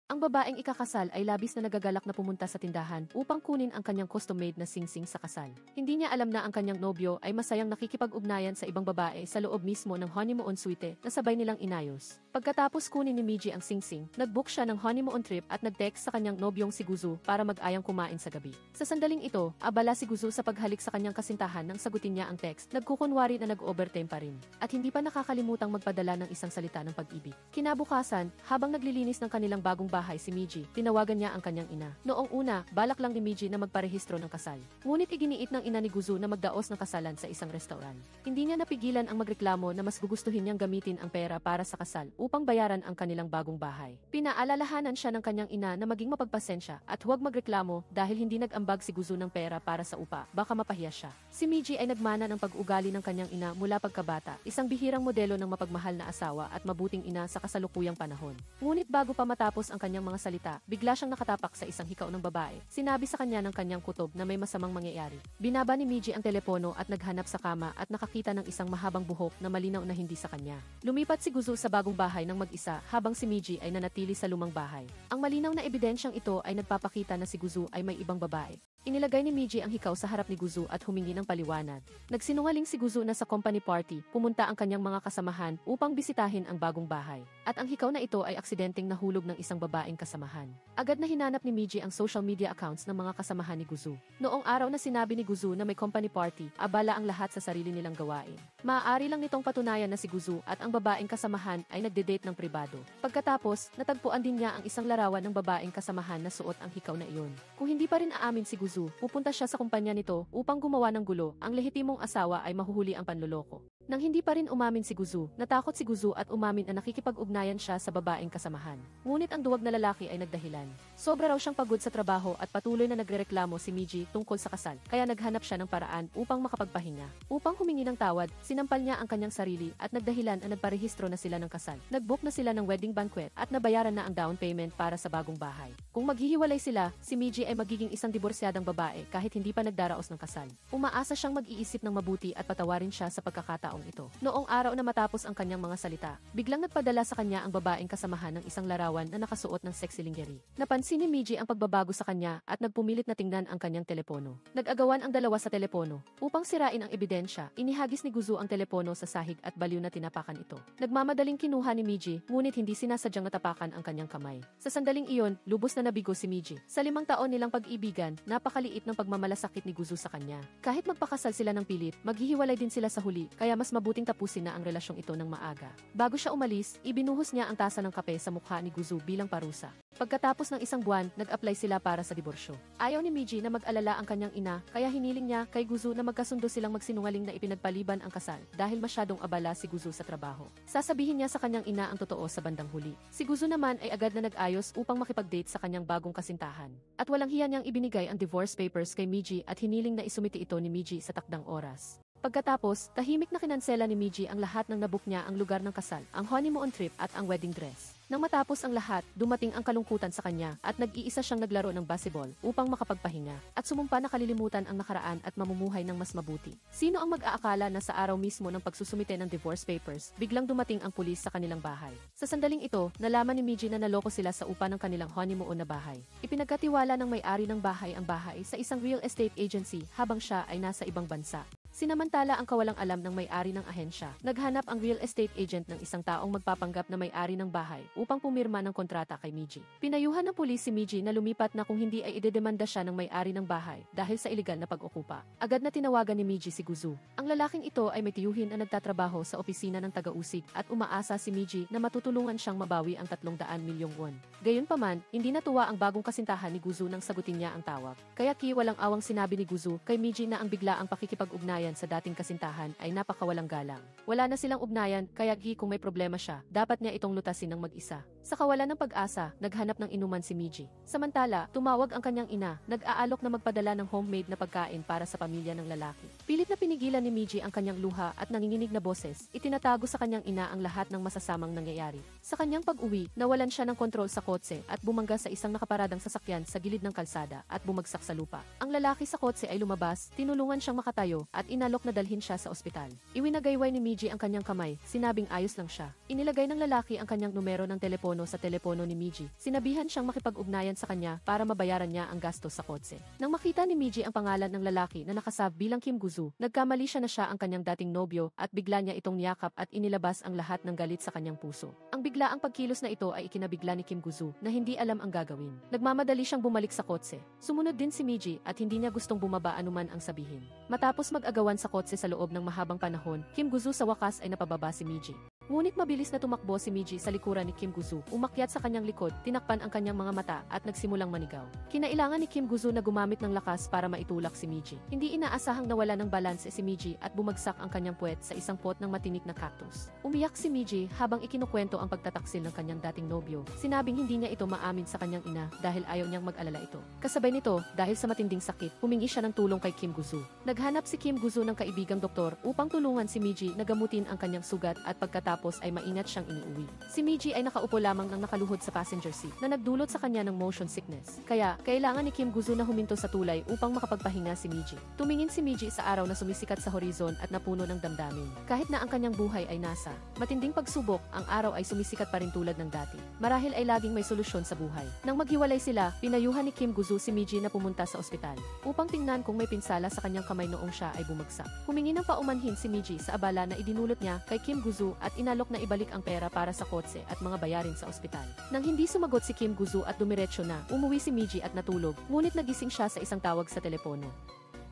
Ang babaeng ikakasal ay labis na nagagalak na pumunta sa tindahan upang kunin ang kanyang custom-made na singsing sa kasal. Hindi niya alam na ang kanyang nobyo ay masayang nakikipag-ugnayan sa ibang babae sa loob mismo ng honeymoon suite na sabay nilang inayos. Pagkatapos kunin ni Miji ang singsing, nag-book siya ng honeymoon trip at nag-text sa kanyang nobyong si Guzu para mag-ayang kumain sa gabi. Sa sandaling ito, abala si Guzu sa paghalik sa kanyang kasintahan nang sagutin niya ang text, nagkukunwari na nag-overtime pa rin. At hindi pa nakakalimutang magpadala ng isang salita ng pag-ibig. Kinabukasan, habang naglilinis ng kanilang bagong bahay si Miji, tinawagan niya ang kanyang ina. Noong una, balak lang ni Miji na magparehistro ng kasal. Ngunit iginiit ng ina ni Guzu na magdaos ng kasalan sa isang restaurant. Hindi niya napigilan ang magreklamo na mas gugustuhin niyang gamitin ang pera para sa kasal upang bayaran ang kanilang bagong bahay. Pinaalalahanan siya ng kanyang ina na maging mapagpasensya at huwag magreklamo dahil hindi nag-ambag si Guzu ng pera para sa upa, baka mapahiya siya. Si Miji ay nagmana ng pag-ugali ng kanyang ina mula pagkabata, isang bihirang modelo ng mapagmahal na asawa at mabuting ina sa kasalukuyang panahon. Ngunit bago pa matapos ang kanyang mga salita, bigla siyang nakatapak sa isang hikaw ng babae. Sinabi sa kanya ng kanyang kutob na may masamang mangyayari. Binaba ni Miji ang telepono at naghanap sa kama at nakakita ng isang mahabang buhok na malinaw na hindi sa kanya. Lumipat si Guzu sa bagong bahay ng mag-isa habang si Miji ay nanatili sa lumang bahay. Ang malinaw na ebidensyang ito ay nagpapakita na si Guzu ay may ibang babae. Inilagay ni Miji ang hikaw sa harap ni Guzu at humingi ng paliwanag. Nagsinungaling si Guzu na sa company party, pumunta ang kanyang mga kasamahan upang bisitahin ang bagong bahay. At ang hikaw na ito ay aksidenteng nahulog ng isang babaeng kasamahan. Agad na hinanap ni Miji ang social media accounts ng mga kasamahan ni Guzu. Noong araw na sinabi ni Guzu na may company party, abala ang lahat sa sarili nilang gawain. Maaari lang nitong patunayan na si Guzu at ang babaeng kasamahan ay nagde-date ng pribado. Pagkatapos, natagpuan din niya ang isang larawan ng babaeng kasamahan na suot ang hikaw na iyon. Kung hindi pa rin aamin si Guzu, pupunta siya sa kumpanya nito upang gumawa ng gulo, ang lehitimong asawa ay mahuhuli ang panloloko. Nang hindi pa rin umamin si Guzu, natakot si Guzu at umamin na nakikipag-ugnayan siya sa babaeng kasamahan. Ngunit ang duwag na lalaki ay nagdahilan. Sobra raw siyang pagod sa trabaho at patuloy na nagrereklamo si Miji tungkol sa kasal, kaya naghanap siya ng paraan upang makapagpahinga. Upang humingi ng tawad, sinampal niya ang kanyang sarili at nagdahilan na nagparehistro na sila ng kasal. Nagbook na sila ng wedding banquet at nabayaran na ang down payment para sa bagong bahay. Kung maghihiwalay sila, si Miji ay magiging isang diborsyadang babae kahit hindi pa nagdaraos ng kasal. Umaasa siyang mag-iisip ng mabuti at patawarin siya sa pagkakataong ito. Noong araw na matapos ang kanyang mga salita, biglang nagpadala sa kanya ang babaeng kasamahan ng isang larawan na nakasuot ng sexy lingerie. Napansin ni Miji ang pagbabago sa kanya at nagpumilit na tingnan ang kanyang telepono. Nag-agawan ang dalawa sa telepono. Upang sirain ang ebidensya, inihagis ni Guzu ang telepono sa sahig at baliw na tinapakan ito. Nagmamadaling kinuha ni Miji, ngunit hindi sinasadyang natapakan ang kanyang kamay. Sa sandaling iyon, lubos na nabigo si Miji. Sa 5 taon nilang pag-ibigan, napakaliit ng pagmamalasakit ni Guzu sa kanya. Kahit magpakasal sila ng pilit, maghihiwalay din sila sa huli, kaya mas mabuting tapusin na ang relasyong ito ng maaga. Bago siya umalis, ibinuhos niya ang tasa ng kape sa mukha ni Guzu bilang parusa. Pagkatapos ng isang buwan, nag-apply sila para sa diborsyo. Ayaw ni Miji na mag-alala ang kanyang ina, kaya hiniling niya kay Guzu na magkasundo silang magsinungaling na ipinagpaliban ang kasal dahil masyadong abala si Guzu sa trabaho. Sasabihin niya sa kanyang ina ang totoo sa bandang huli. Si Guzu naman ay agad na nag-ayos upang makipag-date sa kanyang bagong kasintahan. At walang hiya niyang ibinigay ang divorce papers kay Miji at hiniling na isumiti ito ni Miji sa takdang oras. Pagkatapos, tahimik na kinansela ni Miji ang lahat ng nabook niya ang lugar ng kasal, ang honeymoon trip at ang wedding dress. Nang matapos ang lahat, dumating ang kalungkutan sa kanya at nag-iisa siyang naglaro ng basketball upang makapagpahinga at sumumpa na kalilimutan ang nakaraan at mamumuhay ng mas mabuti. Sino ang mag-aakala na sa araw mismo ng pagsusumite ng divorce papers, biglang dumating ang pulis sa kanilang bahay. Sa sandaling ito, nalaman ni Miji na naloko sila sa upa ng kanilang honeymoon na bahay. Ipinagkatiwala ng may-ari ng bahay ang bahay sa isang real estate agency habang siya ay nasa ibang bansa. Sinamantala ang kawalang alam ng may-ari ng ahensya, naghanap ang real estate agent ng isang taong magpapanggap na may-ari ng bahay upang pumirma ng kontrata kay Miji. Pinayuhan ng pulis si Miji na lumipat na kung hindi ay idedemanda siya ng may-ari ng bahay dahil sa iligal na pag-okupa. Agad na tinawagan ni Miji si Guzu. Ang lalaking ito ay may tiyuhin na nagtatrabaho sa opisina ng taga-usig at umaasa si Miji na matutulungan siyang mabawi ang 300 milyong won. Gayunpaman, hindi natuwa ang bagong kasintahan ni Guzu nang sagutin niya ang tawag. Kaya walang awang sinabi ni Guzu kay Miji na ang biglaang pakikipag-ugnayan sa dating kasintahan ay napakawalang galang. Wala na silang ugnayan, kaya kung may problema siya, dapat niya itong lutasin ng mag-isa. Sa kawalan ng pag-asa, naghanap ng inuman si Miji. Samantala, tumawag ang kanyang ina, nag-aalok na magpadala ng homemade na pagkain para sa pamilya ng lalaki. Pilit na pinigilan ni Miji ang kanyang luha at nanginginig na boses, itinatago sa kanyang ina ang lahat ng masasamang nangyayari. Sa kanyang pag-uwi, nawalan siya ng kontrol sa kotse at bumangga sa isang nakaparadang sasakyan sa gilid ng kalsada at bumagsak sa lupa. Ang lalaki sa kotse ay lumabas, tinulungan siyang makatayo at inalok na dalhin siya sa ospital. Iwinagayway ni Miji ang kanyang kamay, sinabing ayos lang siya. Inilagay ng lalaki ang kanyang numero ng telepono telepono sa telepono ni Miji. Sinabihan siyang makipag-ugnayan sa kanya para mabayaran niya ang gastos sa kotse. Nang makita ni Miji ang pangalan ng lalaki na nakasave bilang Kim Guzu, nagkamali siya na siya ang kanyang dating nobyo at bigla niya itong niyakap at inilabas ang lahat ng galit sa kanyang puso. Ang biglaang pagkilos na ito ay ikinabigla ni Kim Guzu na hindi alam ang gagawin. Nagmamadali siyang bumalik sa kotse. Sumunod din si Miji at hindi niya gustong bumaba anuman ang sabihin. Matapos mag-agawan sa kotse sa loob ng mahabang panahon, Kim Guzu sa wakas ay napababa si Miji. Ngunit mabilis na tumakbo si Miji sa likuran ni Kim Guzu, umakyat sa kanyang likod, tinakpan ang kanyang mga mata at nagsimulang manigaw. Kinailangan ni Kim Guzu na gumamit ng lakas para maitulak si Miji. Hindi inaasahang nawala ng balanse si Miji at bumagsak ang kanyang puwet sa isang pot ng matinik na cactus. Umiyak si Miji habang ikinukwento ang pagtataksil ng kanyang dating nobyo. Sinabing hindi niya ito maamin sa kanyang ina dahil ayaw niyang mag-alala ito. Kasabay nito, dahil sa matinding sakit, humingi siya ng tulong kay Kim Guzu. Naghanap si Kim Guzu ng kaibigang doktor upang tulungan si Miji na gamutin ang kanyang sugat at pagkatapos ay maingat siyang iniuwi. Si Miji ay nakaupo lamang ng nakaluhod sa passenger seat na nagdulot sa kanya ng motion sickness. Kaya, kailangan ni Kim Guzu na huminto sa tulay upang makapagpahinga si Miji. Tumingin si Miji sa araw na sumisikat sa horizon at napuno ng damdamin. Kahit na ang kanyang buhay ay nasa matinding pagsubok, ang araw ay sumisikat pa rin tulad ng dati. Marahil ay laging may solusyon sa buhay. Nang maghiwalay sila, pinayuhan ni Kim Guzu si Miji na pumunta sa ospital upang tingnan kung may pinsala sa kanyang kamay noong siya ay bumagsak. Humingi ng paumanhin si Miji sa abala na idinulot niya kay Kim Guzu at inalok na ibalik ang pera para sa kotse at mga bayarin sa ospital. Nang hindi sumagot si Kim Guzu at dumiretso na, umuwi si Miji at natulog, ngunit nagising siya sa isang tawag sa telepono.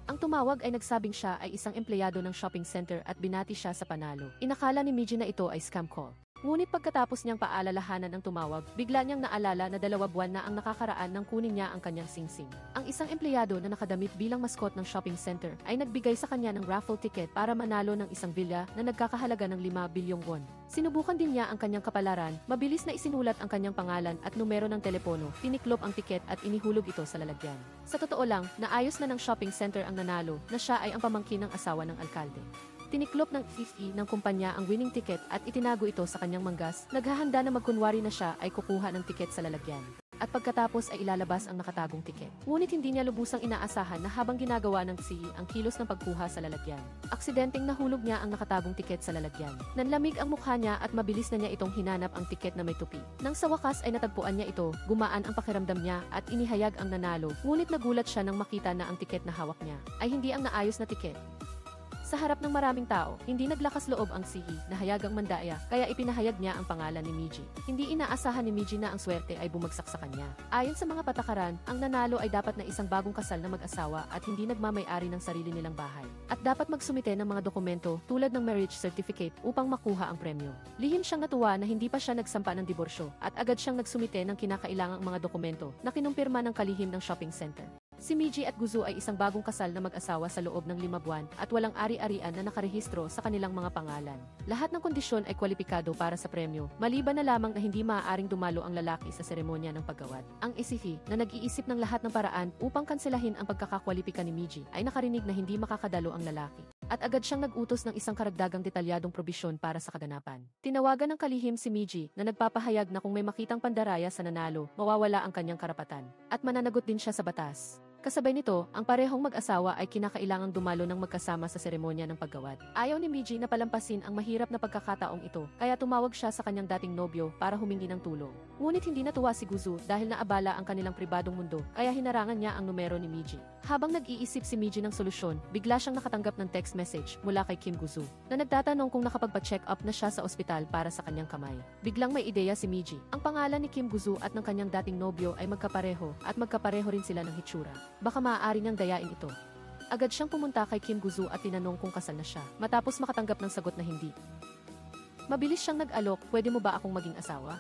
Ang tumawag ay nagsabing siya ay isang empleyado ng shopping center at binati siya sa panalo. Inakala ni Miji na ito ay scam call. Ngunit pagkatapos niyang paalalahanan ng tumawag, bigla niyang naalala na 2 buwan na ang nakakaraan nang kunin niya ang kanyang singsing. Ang isang empleyado na nakadamit bilang maskot ng shopping center ay nagbigay sa kanya ng raffle ticket para manalo ng isang villa na nagkakahalaga ng 5 bilyong won. Sinubukan din niya ang kanyang kapalaran, mabilis na isinulat ang kanyang pangalan at numero ng telepono, tiniklop ang tiket at inihulog ito sa lalagyan. Sa totoo lang, naayos na ng shopping center ang nanalo na siya ay ang pamangkin ng asawa ng alkalde. Tiniklop ng FIFI ng kumpanya ang winning ticket at itinago ito sa kanyang manggas, naghahanda na magkunwari na siya ay kukuha ng tiket sa lalagyan. At pagkatapos ay ilalabas ang nakatagong tiket. Ngunit hindi niya lubusang inaasahan na habang ginagawa ng CE ang kilos ng pagkuha sa lalagyan, aksidenteng nahulog niya ang nakatagong tiket sa lalagyan. Nanlamig ang mukha niya at mabilis na niya itong hinanap ang tiket na may tupi. Nang sa wakas ay natagpuan niya ito, gumaan ang pakiramdam niya at inihayag ang nanalo, ngunit nagulat siya nang makita na ang tiket na hawak niya ay hindi ang naayos na tiket. Sa harap ng maraming tao, hindi naglakas loob ang CE na hayagang mandaya, kaya ipinahayag niya ang pangalan ni Miji. Hindi inaasahan ni Miji na ang swerte ay bumagsak sa kanya. Ayon sa mga patakaran, ang nanalo ay dapat na isang bagong kasal na mag-asawa at hindi nagmamay-ari ng sarili nilang bahay. At dapat magsumite ng mga dokumento tulad ng marriage certificate upang makuha ang premyo. Lihim siyang natuwa na hindi pa siya nagsampa ng diborsyo at agad siyang nagsumite ng kinakailangang mga dokumento na kinumpirma ng kalihim ng shopping center. Si Miji at Guzu ay isang bagong kasal na mag-asawa sa loob ng 5 buwan at walang ari-arian na nakarehistro sa kanilang mga pangalan. Lahat ng kondisyon ay kwalipikado para sa premyo, maliban na lamang na hindi maaaring dumalo ang lalaki sa seremonya ng paggawad. Ang SCFI, na nag-iisip ng lahat ng paraan upang kanselahin ang pagkakakwalipika ni Miji, ay nakarinig na hindi makakadalo ang lalaki. At agad siyang nag-utos ng isang karagdagang detalyadong probisyon para sa kaganapan. Tinawagan ng kalihim si Miji na nagpapahayag na kung may makitang pandaraya sa nanalo, mawawala ang kanyang karapatan. At mananagot din siya sa batas. Kasabay nito, ang parehong mag-asawa ay kinakailangang dumalo ng magkasama sa seremonya ng paggawad. Ayaw ni Miji na palampasin ang mahirap na pagkakataong ito, kaya tumawag siya sa kanyang dating nobyo para humingi ng tulong. Ngunit hindi natuwa si Guzu dahil naabala ang kanilang pribadong mundo, kaya hinarangan niya ang numero ni Miji. Habang nag-iisip si Miji ng solusyon, bigla siyang nakatanggap ng text message mula kay Kim Guzu na nagtatanong kung nakapagpa-check up na siya sa ospital para sa kanyang kamay. Biglang may ideya si Miji. Ang pangalan ni Kim Guzu at ng kanyang dating nobyo ay magkapareho at magkapareho rin sila ng hitsura. Baka maaari niyang dayain ito. Agad siyang pumunta kay Kim Guzu at tinanong kung kasal na siya, matapos makatanggap ng sagot na hindi. Mabilis siyang nag-alok, pwede mo ba akong maging asawa?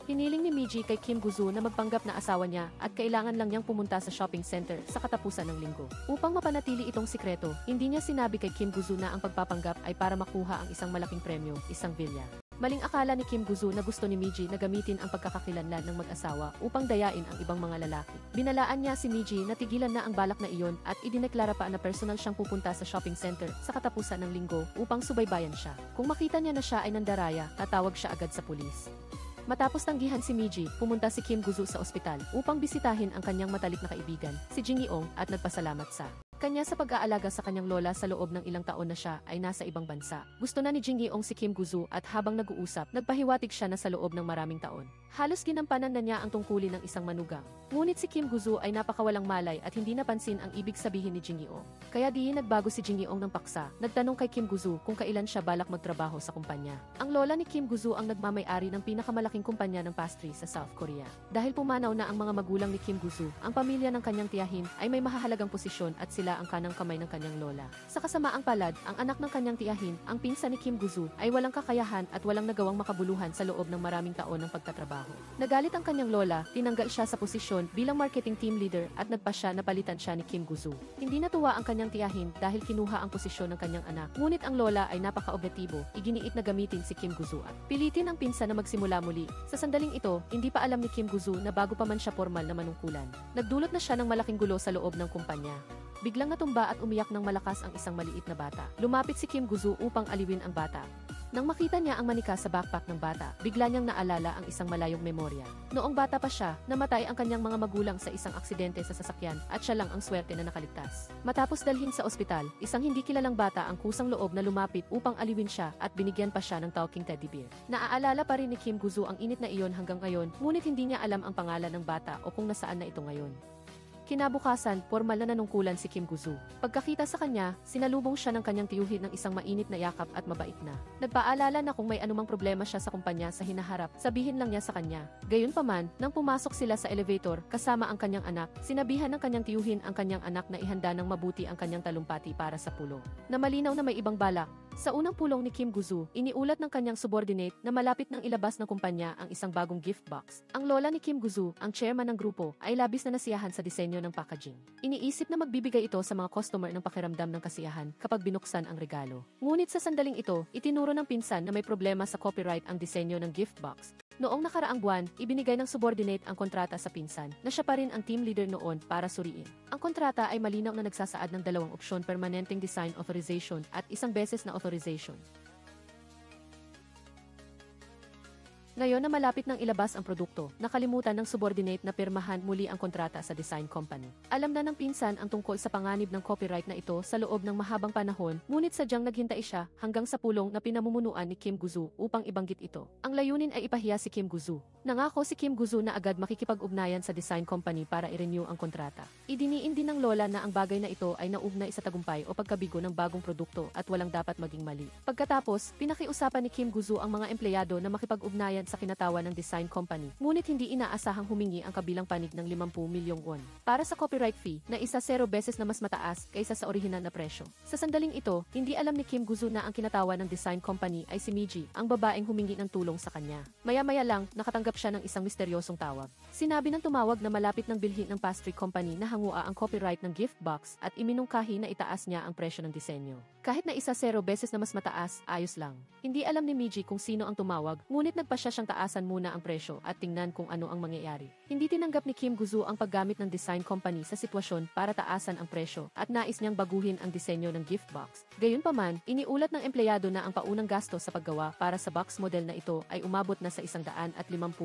Hiniling ni Miji kay Kim Guzu na magpanggap na asawa niya at kailangan lang niyang pumunta sa shopping center sa katapusan ng linggo. Upang mapanatili itong sikreto, hindi niya sinabi kay Kim Guzu na ang pagpapanggap ay para makuha ang isang malaking premyo, isang villa. Maling akala ni Kim Guzu na gusto ni Miji na gamitin ang pagkakakilanlan ng mag-asawa upang dayain ang ibang mga lalaki. Binalaan niya si Miji na tigilan na ang balak na iyon at idineklara pa na personal siyang pupunta sa shopping center sa katapusan ng linggo upang subaybayan siya. Kung makita niya na siya ay nandaraya, tatawag siya agad sa pulis. Matapos tanggihan si Miji, pumunta si Kim Guzu sa ospital upang bisitahin ang kanyang matalik na kaibigan, si Jing Eong, at nagpasalamat sa kanya sa pag-aalaga sa kanyang lola sa loob ng ilang taon na siya ay nasa ibang bansa. Gusto na ni Jing Yeong si Kim Guzu at habang nag-uusap, nagpahiwatig siya na sa loob ng maraming taon. Halos ginampanan na niya ang tungkulin ng isang manugang. Ngunit si Kim Guzu ay napakawalang malay at hindi napansin ang ibig sabihin ni Jing Yeong. Kaya di nagbago si Jing Yeong ng paksa, nagtanong kay Kim Guzu kung kailan siya balak magtrabaho sa kumpanya. Ang lola ni Kim Guzu ang nagmamay-ari ng pinakamalaking kumpanya ng pastry sa South Korea. Dahil pumanaw na ang mga magulang ni Kim Guzu, ang pamilya ng kanyang tiyahin ay may mahahalagang posisyon at sila ang kanang kamay ng kanyang lola. Sa kasamaang palad, ang anak ng kanyang tiyahin, ang pinsan ni Kim Guzu, ay walang kakayahan at walang nagawang makabuluhan sa loob ng maraming taon ng pagtatrabaho. Nagalit ang kanyang lola, tinanggal siya sa posisyon bilang marketing team leader at nagpasya na palitan siya ni Kim Guzu. Hindi natuwa ang kanyang tiyahin dahil kinuha ang posisyon ng kanyang anak. Ngunit ang lola ay napaka-objektibo, iginiit na gamitin si Kim Guzu at pilitin ang pinsan na magsimula muli. Sa sandaling ito, hindi pa alam ni Kim Guzu na bago pa man siya formal na manungkulan, nagdulot na siya ng malaking gulo sa loob ng kumpanya. Biglang natumba at umiyak ng malakas ang isang maliit na bata. Lumapit si Kim Guzu upang aliwin ang bata. Nang makita niya ang manika sa backpack ng bata, bigla niyang naalala ang isang malayong memorya. Noong bata pa siya, namatay ang kanyang mga magulang sa isang aksidente sa sasakyan at siya lang ang swerte na nakaligtas. Matapos dalhin sa ospital, isang hindi kilalang bata ang kusang loob na lumapit upang aliwin siya at binigyan pa siya ng talking teddy bear. Naaalala pa rin ni Kim Guzu ang init na iyon hanggang ngayon, ngunit hindi niya alam ang pangalan ng bata o kung nasaan na ito ngayon. Kinabukasan, formal na nanungkulan si Kim Guzu. Pagkakita sa kanya, sinalubong siya ng kanyang tiyuhin ng isang mainit na yakap at mabait na. Nagpaalala na kung may anumang problema siya sa kumpanya sa hinaharap, sabihin lang niya sa kanya. Gayunpaman, nang pumasok sila sa elevator kasama ang kanyang anak, sinabihan ng kanyang tiyuhin ang kanyang anak na ihanda ng mabuti ang kanyang talumpati para sa pulong. Na malinaw na may ibang balak. Sa unang pulong ni Kim Guzu, iniulat ng kanyang subordinate na malapit nang ilabas ng kumpanya ang isang bagong gift box. Ang lola ni Kim Guzu, ang chairman ng grupo, ay labis na nasiyahan sa disenyo ng packaging. Iniisip na magbibigay ito sa mga customer ng pakiramdam ng kasiyahan kapag binuksan ang regalo. Ngunit sa sandaling ito, itinuro ng pinsan na may problema sa copyright ang disenyo ng gift box. Noong nakaraang buwan, ibinigay ng subordinate ang kontrata sa pinsan, na siya pa rin ang team leader noon para suriin. Ang kontrata ay malinaw na nagsasaad ng dalawang opsyon: permanenteng design authorization at isang beses na authorization. Ngayon na malapit nang ilabas ang produkto, nakalimutan ng subordinate na pirmahan muli ang kontrata sa design company. Alam na ng pinsan ang tungkol sa panganib ng copyright na ito sa loob ng mahabang panahon, ngunit sadyang naghintay siya hanggang sa pulong na pinamumunuan ni Kim Guzu upang ibanggit ito. Ang layunin ay ipahiya si Kim Guzu. Nangako si Kim Guzu na agad makikipag-ugnayan sa design company para i-renew ang kontrata. Idiniin din ng lola na ang bagay na ito ay naugnay sa tagumpay o pagkabigo ng bagong produkto at walang dapat maging mali. Pagkatapos, pinakiusapan ni Kim Guzu ang mga empleyado na makipag-ugnayan sa kinatawan ng design company, ngunit hindi inaasahang humingi ang kabilang panig ng 50 milyong won para sa copyright fee na isa 0 beses na mas mataas kaysa sa orihinal na presyo. Sa sandaling ito, hindi alam ni Kim Guzu na ang kinatawan ng design company ay si Miji, ang babaeng humingi ng tulong sa kanya. Maya-maya lang, nakatanggap siya ng isang misteryosong tawag. Sinabi ng tumawag na malapit ng bilhin ng pastry company na hangua ang copyright ng gift box at iminungkahi na itaas niya ang presyo ng disenyo. Kahit na isa 0 beses na mas mataas, ayos lang. Hindi alam ni Miji kung sino ang tumawag, ngunit nagpasya siyang taasan muna ang presyo at tingnan kung ano ang mangyayari. Hindi tinanggap ni Kim Guzu ang paggamit ng design company sa sitwasyon para taasan ang presyo at nais niyang baguhin ang disenyo ng gift box. Gayunpaman, iniulat ng empleyado na ang paunang gasto sa paggawa para sa box model na ito ay umabot na sa 150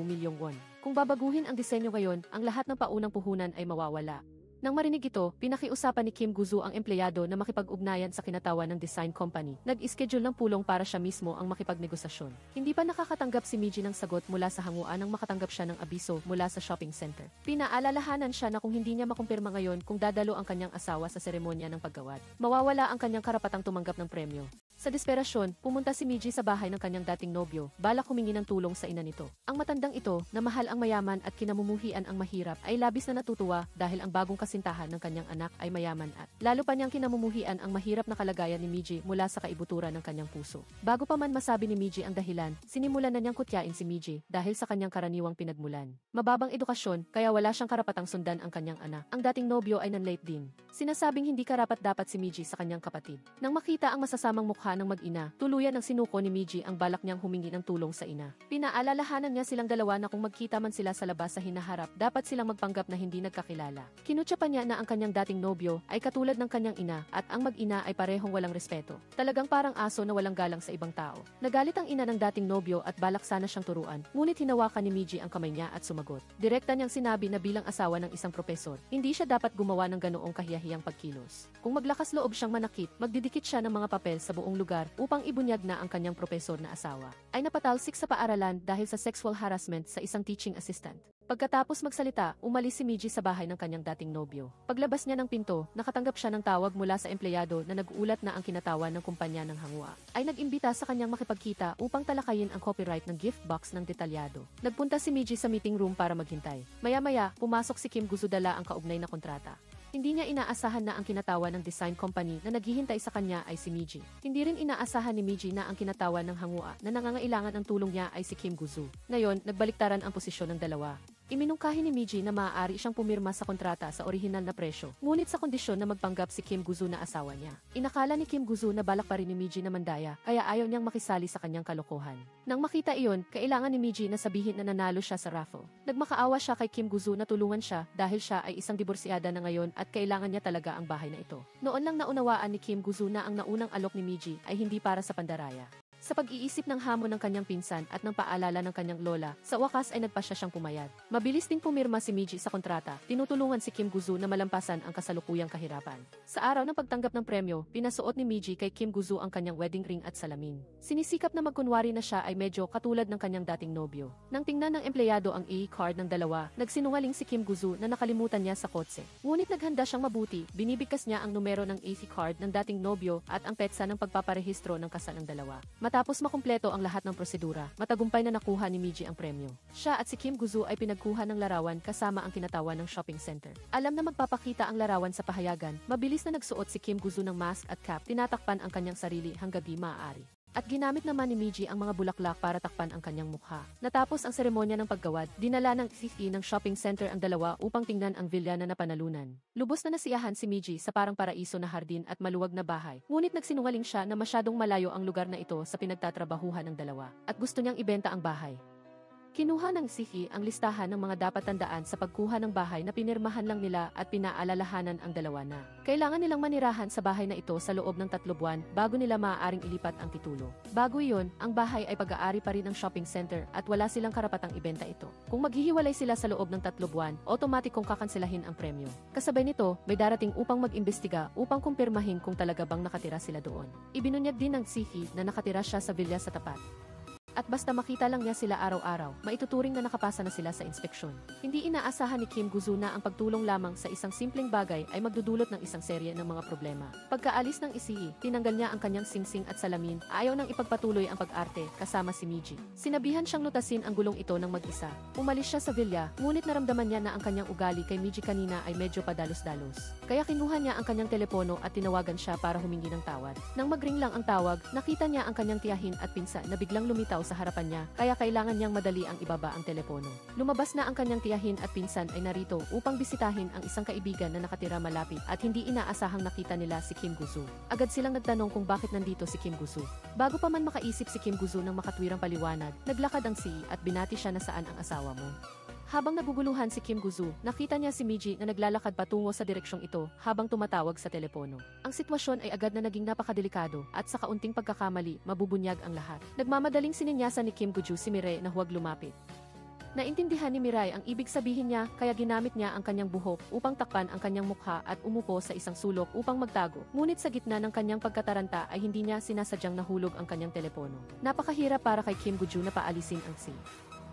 milyong won. Kung babaguhin ang disenyo ngayon, ang lahat ng paunang puhunan ay mawawala. Nang marinig ito, pinakiusapan ni Kim Guzu ang empleyado na makipag-ugnayan sa kinatawan ng design company. Nag-schedule ng pulong para siya mismo ang makipagnegosasyon. Hindi pa nakakatanggap si Miji ng sagot mula sa hanguan nang makatanggap siya ng abiso mula sa shopping center. Pinaalalahanan siya na kung hindi niya makumpirma ngayon kung dadalo ang kanyang asawa sa seremonya ng paggawad, mawawala ang kanyang karapatang tumanggap ng premyo. Sa desperasyon, pumunta si Miji sa bahay ng kanyang dating nobyo, balak humingi ng tulong sa ina nito. Ang matandang ito, na mahal ang mayaman at kinamumuhian ang mahirap, ay labis na natutuwa dahil ang bagong kasintahan ng kanyang anak ay mayaman at lalo pa niyang kinamumuhian ang mahirap na kalagayan ni Miji mula sa kaibuturan ng kanyang puso. Bago pa man masabi ni Miji ang dahilan, sinimulan na niyang kutyain si Miji dahil sa kanyang karaniwang pinagmulan. Mababang edukasyon, kaya wala siyang karapatang sundan ang kanyang anak. Ang dating nobyo ay nanlate din. Sinasabing hindi karapat-dapat si Miji sa kanyang kapatid. Nang makita ang masasamang mukha mukha ng mag-ina, tuluyan ng sinuko ni Miji ang balak niyang humingi ng tulong sa ina. Pinaalalahanan niya silang dalawa na kung magkita man sila sa labas sa hinaharap, dapat silang magpanggap na hindi nagkakilala. Kinutya pa niya na ang kanyang dating nobyo ay katulad ng kanyang ina at ang mag-ina ay parehong walang respeto. Talagang parang aso na walang galang sa ibang tao. Nagalit ang ina ng dating nobyo at balak sana siyang turuan, ngunit hinawakan ni Miji ang kamay niya at sumagot. Direkta niyang sinabi na bilang asawa ng isang propesor, hindi siya dapat gumawa ng ganoong kahiyahiyang pagkilos. Kung maglakas loob siyang manakit, magdidikit siya ng mga papel sa buong lugar upang ibunyag na ang kanyang propesor na asawa. Ay napatalsik sa paaralan dahil sa sexual harassment sa isang teaching assistant. Pagkatapos magsalita, umalis si Miji sa bahay ng kanyang dating nobyo. Paglabas niya ng pinto, nakatanggap siya ng tawag mula sa empleyado na nag-uulat na ang kinatawan ng kumpanya ng hangua ay nag-imbita sa kanyang makipagkita upang talakayin ang copyright ng gift box ng detalyado. Nagpunta si Miji sa meeting room para maghintay. Maya-maya, pumasok si Kim Guzu dala ang kaugnay na kontrata. Hindi niya inaasahan na ang kinatawa ng design company na naghihintay sa kanya ay si Miji. Hindi rin inaasahan ni Miji na ang kinatawa ng hangua na nangangailangan ng tulong niya ay si Kim Guzu. Ngayon, nagbaliktaran ang posisyon ng dalawa. Iminungkahi ni Miji na maaari siyang pumirma sa kontrata sa orihinal na presyo, ngunit sa kondisyon na magpanggap si Kim Guzu na asawa niya. Inakala ni Kim Guzu na balak pa rin ni Miji na mandaya, kaya ayaw niyang makisali sa kanyang kalokohan. Nang makita iyon, kailangan ni Miji na sabihin na nanalo siya sa raffle. Nagmakaawa siya kay Kim Guzu na tulungan siya dahil siya ay isang diborsyada na ngayon at kailangan niya talaga ang bahay na ito. Noon lang naunawaan ni Kim Guzu na ang naunang alok ni Miji ay hindi para sa pandaraya. Sa pag-iisip ng hamon ng kanyang pinsan at ng paalala ng kanyang lola, sa wakas ay nagpasya siyang pumayag. Mabilis ding pumirma si Miji sa kontrata, tinutulungan si Kim Guzu na malampasan ang kasalukuyang kahirapan. Sa araw ng pagtanggap ng premyo, pinasuot ni Miji kay Kim Guzu ang kanyang wedding ring at salamin. Sinisikap na magkunwari na siya ay medyo katulad ng kanyang dating nobyo. Nang tingnan ng empleyado ang e-card ng dalawa, nagsinungaling si Kim Guzu na nakalimutan niya sa kotse. Ngunit naghanda siyang mabuti, binibigkas niya ang numero ng AC card ng dating nobyo at ang petsa ng pagpaparehistro ng kasal ng dalawa. Matapos makumpleto ang lahat ng prosedura, matagumpay na nakuha ni Miji ang premyo. Siya at si Kim Guzu ay pinagkuha ng larawan kasama ang kinatawan ng shopping center. Alam na magpapakita ang larawan sa pahayagan, mabilis na nagsuot si Kim Guzu ng mask at cap, tinatakpan ang kanyang sarili hanggang di maaari. At ginamit naman ni Miji ang mga bulaklak para takpan ang kanyang mukha. Natapos ang seremonya ng paggawad, dinala ng CC ng shopping center ang dalawa upang tingnan ang villa na napanalunan. Lubos na nasiyahan si Miji sa parang paraiso na hardin at maluwag na bahay. Ngunit nagsinungaling siya na masyadong malayo ang lugar na ito sa pinagtatrabahuhan ng dalawa at gusto niyang ibenta ang bahay. Kinuha ng Sihi ang listahan ng mga dapat tandaan sa pagkuha ng bahay na pinirmahan lang nila at pinaalalahanan ang dalawa na kailangan nilang manirahan sa bahay na ito sa loob ng 3 buwan bago nila maaaring ilipat ang titulo. Bago iyon, ang bahay ay pag-aari pa rin ng shopping center at wala silang karapatang ibenta ito. Kung maghihiwalay sila sa loob ng 3 buwan, automatikong kakanselahin ang premyo. Kasabay nito, may darating upang mag-imbestiga upang kumpirmahin kung talaga bang nakatira sila doon. Ibinunyag din ng Sihi na nakatira siya sa villa sa tapat. At basta makita lang niya sila araw-araw, maituturing na nakapasa na sila sa inspeksyon. Hindi inaasahan ni Kim Guzu na ang pagtulong lamang sa isang simpleng bagay ay magdudulot ng isang serye ng mga problema. Pagkaalis ng Isihi, tinanggal niya ang kanyang singsing at salamin, ayaw nang ipagpatuloy ang pag-arte kasama si Miji. Sinabihan siyang lutasin ang gulong ito ng mag-isa. Umalis siya sa villa, ngunit naramdaman niya na ang kanyang ugali kay Miji kanina ay medyo padalos-dalos. Kaya kinuha niya ang kanyang telepono at tinawagan siya para humingi ng tawad. Nang magring lang ang tawag, nakita niya ang kanyang tiyahin at pinsan na biglang lumitaw sa harapan niya, kaya kailangan niyang madali ang ibaba ang telepono. Lumabas na ang kanyang tiyahin at pinsan ay narito upang bisitahin ang isang kaibigan na nakatira malapit at hindi inaasahang nakita nila si Kim Guzu. Agad silang nagtanong kung bakit nandito si Kim Guzu. Bago pa man makaisip si Kim Guzu ng makatwirang paliwanag, naglakad ang Si at binati siya na saan ang asawa mo. Habang naguguluhan si Kim Guzu, nakita niya si Miji na naglalakad patungo sa direksyong ito habang tumatawag sa telepono. Ang sitwasyon ay agad na naging napakadelikado at sa kaunting pagkakamali, mabubunyag ang lahat. Nagmamadaling sininyasan ni Kim Guzu si Mirai na huwag lumapit. Naintindihan ni Mirai ang ibig sabihin niya kaya ginamit niya ang kanyang buhok upang takpan ang kanyang mukha at umupo sa isang sulok upang magtago. Ngunit sa gitna ng kanyang pagkataranta ay hindi niya sinasadyang nahulog ang kanyang telepono. Napakahirap para kay Kim Guzu na paalisin ang Si.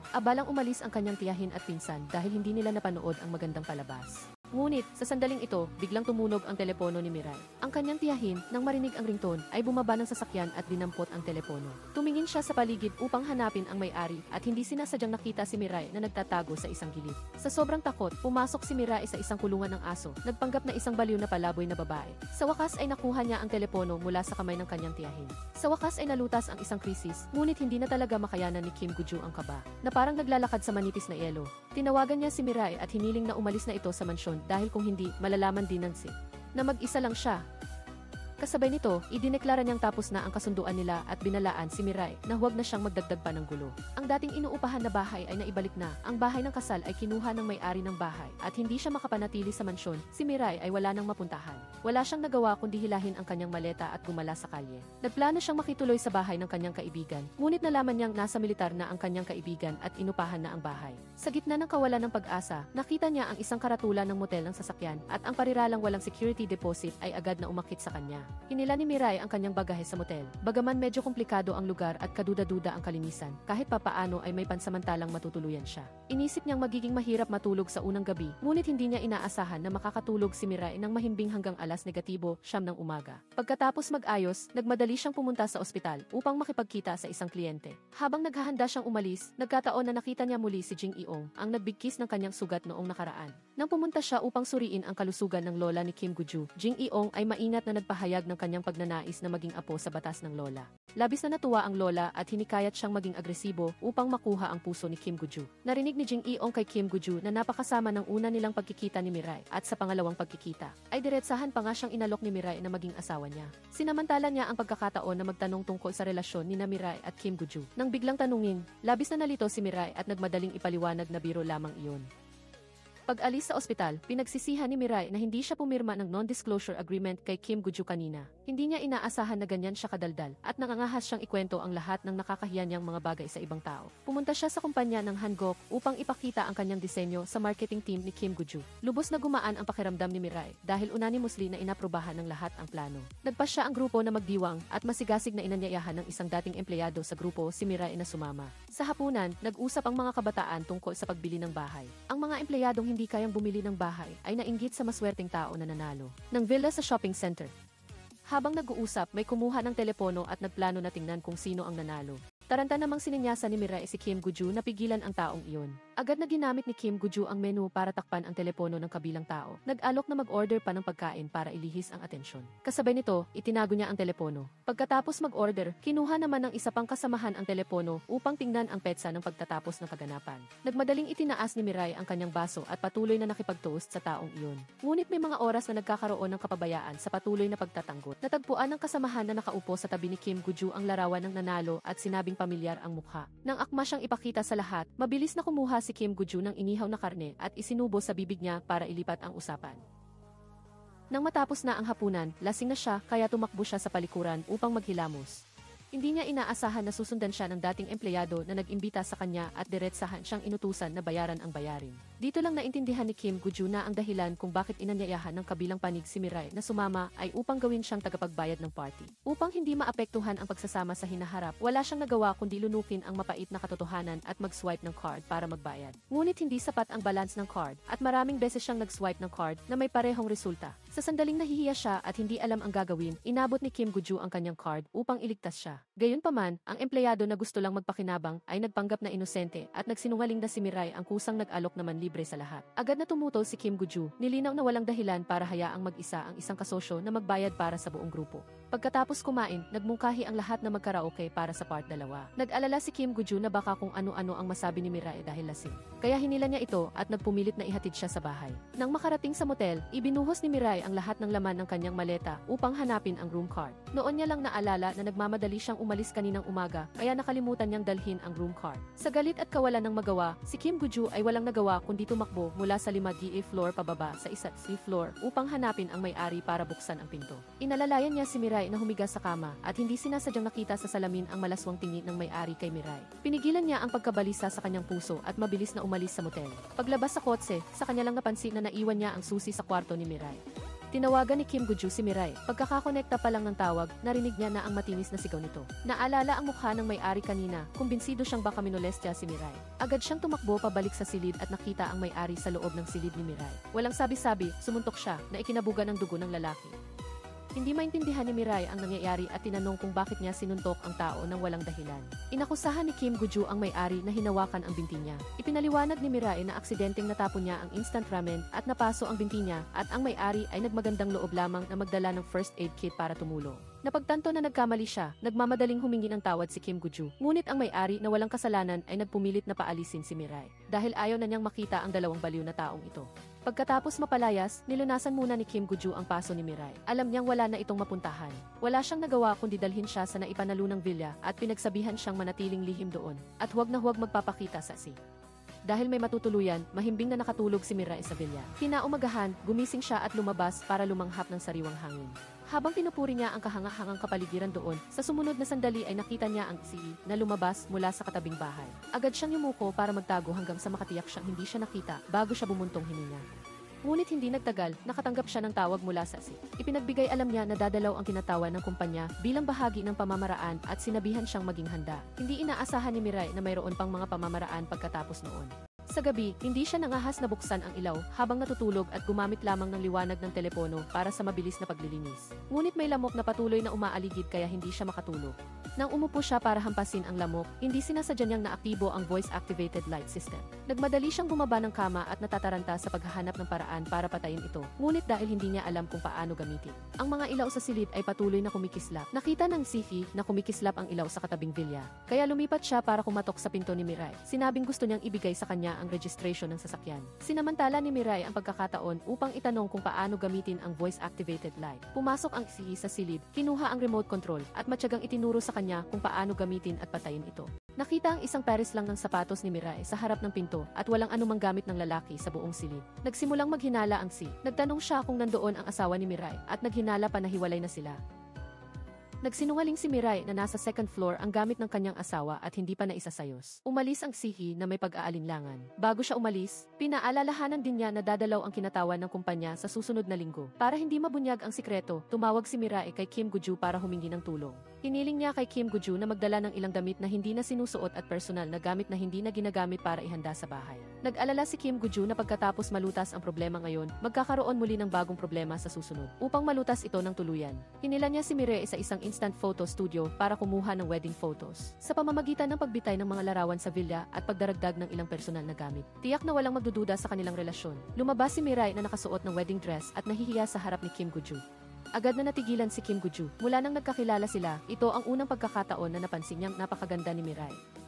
Abalang umalis ang kanyang tiyahin at pinsan dahil hindi nila napanood ang magandang palabas. Ngunit, sa sandaling ito, biglang tumunog ang telepono ni Mirai. Ang kanyang tiyahin, nang marinig ang ringtone, ay bumaba ng sasakyan at dinampot ang telepono. Tumingin siya sa paligid upang hanapin ang may-ari at hindi sinasadyang nakita si Mirai na nagtatago sa isang gilid. Sa sobrang takot, pumasok si Mirai sa isang kulungan ng aso, nagpanggap na isang baliw na palaboy na babae. Sa wakas ay nakuha niya ang telepono mula sa kamay ng kanyang tiyahin. Sa wakas ay nalutas ang isang krisis, ngunit hindi na talaga makayanan ni Kim Guzu ang kaba, na parang naglalakad sa manipis na yelo. Tinawagan niya si Mirai at hiniling na umalis na ito sa mansyon dahil kung hindi, malalaman din ng Si na mag-isa lang siya. Kasabay nito, idineklara niyang tapos na ang kasunduan nila at binalaan si Mirai na huwag na siyang magdagdag pa ng gulo. Ang dating inuupahan na bahay ay naibalik na, ang bahay ng kasal ay kinuha ng may-ari ng bahay at hindi siya makapanatili sa mansyon, si Mirai ay wala nang mapuntahan. Wala siyang nagawa kundi hilahin ang kanyang maleta at gumala sa kalye. Nagplano siyang makituloy sa bahay ng kanyang kaibigan, ngunit nalaman niyang nasa militar na ang kanyang kaibigan at inupahan na ang bahay. Sa gitna ng kawalan ng pag-asa, nakita niya ang isang karatula ng motel ng sasakyan at ang pariralang walang security deposit ay agad na umakit sa kanya. Hinila ni Mirai ang kanyang bagahe sa motel. Bagaman medyo komplikado ang lugar at kaduda-duda ang kalinisan, kahit papaano ay may pansamantalang matutuluyan siya. Inisip niyang magiging mahirap matulog sa unang gabi, ngunit hindi niya inaasahan na makakatulog si Mirai ng mahimbing hanggang alas negatibo, 9 ng umaga. Pagkatapos mag-ayos, nagmadali siyang pumunta sa ospital upang makipagkita sa isang kliyente. Habang naghahanda siyang umalis, nagkataon na nakita niya muli si Jing Eong, ang nagbigkis ng kanyang sugat noong nakaraan. Nang pumunta siya upang suriin ang kalusugan ng lola ni Kim Guju, Jing Eong ay maingat na nagpahayag ng kanyang pagnanais na maging apo sa batas ng lola. Labis na natuwa ang lola at hinikayat siyang maging agresibo upang makuha ang puso ni Kim Guju. Narinig ni Jing Eong kay Kim Guju na napakasama ng una nilang pagkikita ni Mirai at sa pangalawang pagkikita ay diretsahan pa nga siyang inalok ni Mirai na maging asawa niya. Sinamantala niya ang pagkakataon na magtanong tungkol sa relasyon ni Mirai at Kim Guju. Nang biglang tanungin, labis na nalito si Mirai at nagmadaling ipaliwanag na biro lamang iyon. Pag-alis sa ospital, pinagsisihan ni Mirai na hindi siya pumirma ng non-disclosure agreement kay Kim Guju kanina. Hindi niya inaasahan na ganyan siya kadaldal at nangangahas siyang ikwento ang lahat ng nakakahiya niyang mga bagay sa ibang tao. Pumunta siya sa kumpanya ng Hangok upang ipakita ang kanyang disenyo sa marketing team ni Kim Guju. Lubos na gumaan ang pakiramdam ni Mirai dahil unanimously na inaprubahan ng lahat ang plano. Nagpasya ang grupo na magdiwang at masigasig na inanyayahan ng isang dating empleyado sa grupo si Mirai na sumama. Sa hapunan, nag-usap ang mga kabataan tungkol sa pagbili ng bahay. Ang mga empleyadong hindi kayang bumili ng bahay ay nainggit sa maswerteng tao na nanalo ng villa sa shopping center. Habang nag-uusap, may kumuha ng telepono at nagplano na tingnan kung sino ang nanalo. Taranta namang sininyasan ni Mirai si Kim Guju na pigilan ang taong iyon. Agad na ginamit ni Kim Guju ang menu para takpan ang telepono ng kabilang tao. Nag-alok na mag-order pa ng pagkain para ilihis ang atensyon. Kasabay nito, itinago niya ang telepono. Pagkatapos mag-order, kinuha naman ng isa pang kasamahan ang telepono upang tingnan ang petsa ng pagtatapos ng kaganapan. Nagmadaling itinaas ni Mirai ang kanyang baso at patuloy na nakipag-toast sa taong iyon. Ngunit may mga oras na nagkakaroon ng kapabayaan sa patuloy na pagtatanggol. Natagpuan ng kasamahan na nakaupo sa tabi ni Kim Guju ang larawan ng nanalo at sinabing pamilyar ang mukha. Nang akma siyang ipakita sa lahat, mabilis na kumuha si Kim Guju ng inihaw na karne at isinubo sa bibig niya para ilipat ang usapan. Nang matapos na ang hapunan, lasing na siya kaya tumakbo siya sa palikuran upang maghilamos. Hindi niya inaasahan na susundan siya ng dating empleyado na nag-imbita sa kanya at diretsahan siyang inutusan na bayaran ang bayarin. Dito lang naintindihan ni Kim Guju na ang dahilan kung bakit inanyayahan ng kabilang panig si Mirai na sumama ay upang gawin siyang tagapagbayad ng party. Upang hindi maapektuhan ang pagsasama sa hinaharap, wala siyang nagawa kundi lunukin ang mapait na katotohanan at mag-swipe ng card para magbayad. Ngunit hindi sapat ang balance ng card at maraming beses siyang nag-swipe ng card na may parehong resulta. Sa sandaling nahihiya siya at hindi alam ang gagawin, inabot ni Kim Guju ang kanyang card upang iligtas siya. Gayunpaman, ang empleyado na gusto lang magpakinabang ay nagpanggap na inosente at nagsinungaling na si Mirai ang kusang nag-alok naman libre sa lahat. Agad na tumutol si Kim Guju, nilinaw na walang dahilan para hayaang mag-isa ang isang kasosyo na magbayad para sa buong grupo. Pagkatapos kumain, nagmungkahi ang lahat na magkaraoke para sa part 2. Nag-alala si Kim Guju na baka kung ano-ano ang masabi ni Mirai dahil lasing. Kaya hinila niya ito at nagpumilit na ihatid siya sa bahay. Nang makarating sa motel, ibinuhos ni Mirai ang lahat ng laman ng kanyang maleta upang hanapin ang room card. Noon niya lang naalala na nagmamadali siyang umalis kaninang umaga kaya nakalimutan niyang dalhin ang room card. Sa galit at kawalan ng magawa, si Kim Guju ay walang nagawa kundi tumakbo mula sa 5th floor pababa sa 1st floor upang hanapin ang may-ari para buksan ang pinto. Inalalayan niya si Mirai na humiga sa kama at hindi sinasadyang nakita sa salamin ang malaswang tingin ng may-ari kay Mirai. Pinigilan niya ang pagkabalisa sa kanyang puso at mabilis na umalis sa motel. Paglabas sa kotse, sa kanya lang napansin na naiwan niya ang susi sa kwarto ni Mirai. Tinawagan ni Kim Guju si Mirai. Pagkakakonekta pa lang ng tawag, narinig niya na ang matinis na sigaw nito. Naalala ang mukha ng may-ari kanina, kumbinsido siyang baka minolestya si Mirai. Agad siyang tumakbo pabalik sa silid at nakita ang may-ari sa loob ng silid ni Mirai. Walang sabi-sabi, sumuntok siya na ikinabugan ng dugo ng lalaki. Hindi maintindihan ni Mirai ang nangyayari at tinanong kung bakit niya sinuntok ang tao nang walang dahilan. Inakusahan ni Kim Guju ang may-ari na hinawakan ang binti niya. Ipinaliwanag ni Mirai na aksidenteng natapon niya ang instant ramen at napaso ang binti niya at ang may-ari ay nagmagandang loob lamang na magdala ng first aid kit para tumulong. Napagtanto na nagkamali siya, nagmamadaling humingi ng tawad si Kim Guju. Ngunit ang may-ari na walang kasalanan ay nagpumilit na paalisin si Mirai dahil ayaw na niyang makita ang dalawang baliw na taong ito. Pagkatapos mapalayas, nilunasan muna ni Kim Guju ang paso ni Mirai. Alam niyang wala na itong mapuntahan. Wala siyang nagawa kundi dalhin siya sa naipanalunang villa at pinagsabihan siyang manatiling lihim doon at huwag na huwag magpapakita sa si. Dahil may matutuluyan, mahimbing na nakatulog si Mirai sa villa. Kinaumagahan, gumising siya at lumabas para lumanghap ng sariwang hangin. Habang pinupuri niya ang kahangahangang kapaligiran doon, sa sumunod na sandali ay nakita niya ang si na lumabas mula sa katabing bahay. Agad siyang yumuko para magtago hanggang sa makatiyak siyang hindi siya nakita bago siya bumuntong hininga. Ngunit hindi nagtagal, nakatanggap siya ng tawag mula sa si. Ipinagbigay alam niya na dadalaw ang kinatawan ng kumpanya bilang bahagi ng pamamaraan at sinabihan siyang maging handa. Hindi inaasahan ni Mirai na mayroon pang mga pamamaraan pagkatapos noon. Sa gabi, hindi siya nangahas na buksan ang ilaw habang natutulog at gumamit lamang ng liwanag ng telepono para sa mabilis na paglilinis. Ngunit may lamok na patuloy na umaaligid kaya hindi siya makatulog. Nang umupo siya para hampasin ang lamok, hindi sinasadya niyang naaktibo ang voice-activated light system. Nagmadali siyang bumaba ng kama at natataranta sa paghahanap ng paraan para patayin ito. Ngunit dahil hindi niya alam kung paano gamitin, ang mga ilaw sa silid ay patuloy na kumikislap. Nakita ng Sifi na kumikislap ang ilaw sa katabing villa. Kaya lumipat siya para kumatok sa pinto ni Mirai. Sinabing gusto niyang ibigay sa kanya ang registration ng sasakyan. Sinamantala ni Mirai ang pagkakataon upang itanong kung paano gamitin ang voice-activated light. Pumasok ang Sifi sa silid, kinuha ang remote control at matyagang itinuro sa kanya kung paano gamitin at patayin ito. Nakita ang isang pares lang ng sapatos ni Mirai sa harap ng pinto at walang anumang gamit ng lalaki sa buong silid. Nagsimulang maghinala ang si. Nagtanong siya kung nandoon ang asawa ni Mirai at naghinala pa na hiwalay na sila. Nagsinungaling si Mirai na nasa second floor ang gamit ng kanyang asawa at hindi pa naisasayos. Umalis ang Sihi na may pag-aalinlangan. Bago siya umalis, pinaalalahanan din niya na dadalaw ang kinatawan ng kumpanya sa susunod na linggo. Para hindi mabunyag ang sikreto, tumawag si Mirai kay Kim Guju para humingi ng tulong. Hiniling niya kay Kim Guju na magdala ng ilang damit na hindi na sinusuot at personal na gamit na hindi na ginagamit para ihanda sa bahay. Nag-alala si Kim Guju na pagkatapos malutas ang problema ngayon, magkakaroon muli ng bagong problema sa susunod. Upang malutas ito ng tuluyan, hinila niya si Mirai sa isang instant photo studio para kumuha ng wedding photos. Sa pamamagitan ng pagbitay ng mga larawan sa villa at pagdaragdag ng ilang personal na gamit, tiyak na walang magdududa sa kanilang relasyon. Lumabas si Mirai na nakasuot ng wedding dress at nahihiya sa harap ni Kim Guju. Agad na natigilan si Kim Guju. Mula nang nagkakilala sila, ito ang unang pagkakataon na napansin niyang napakaganda ni Mirai.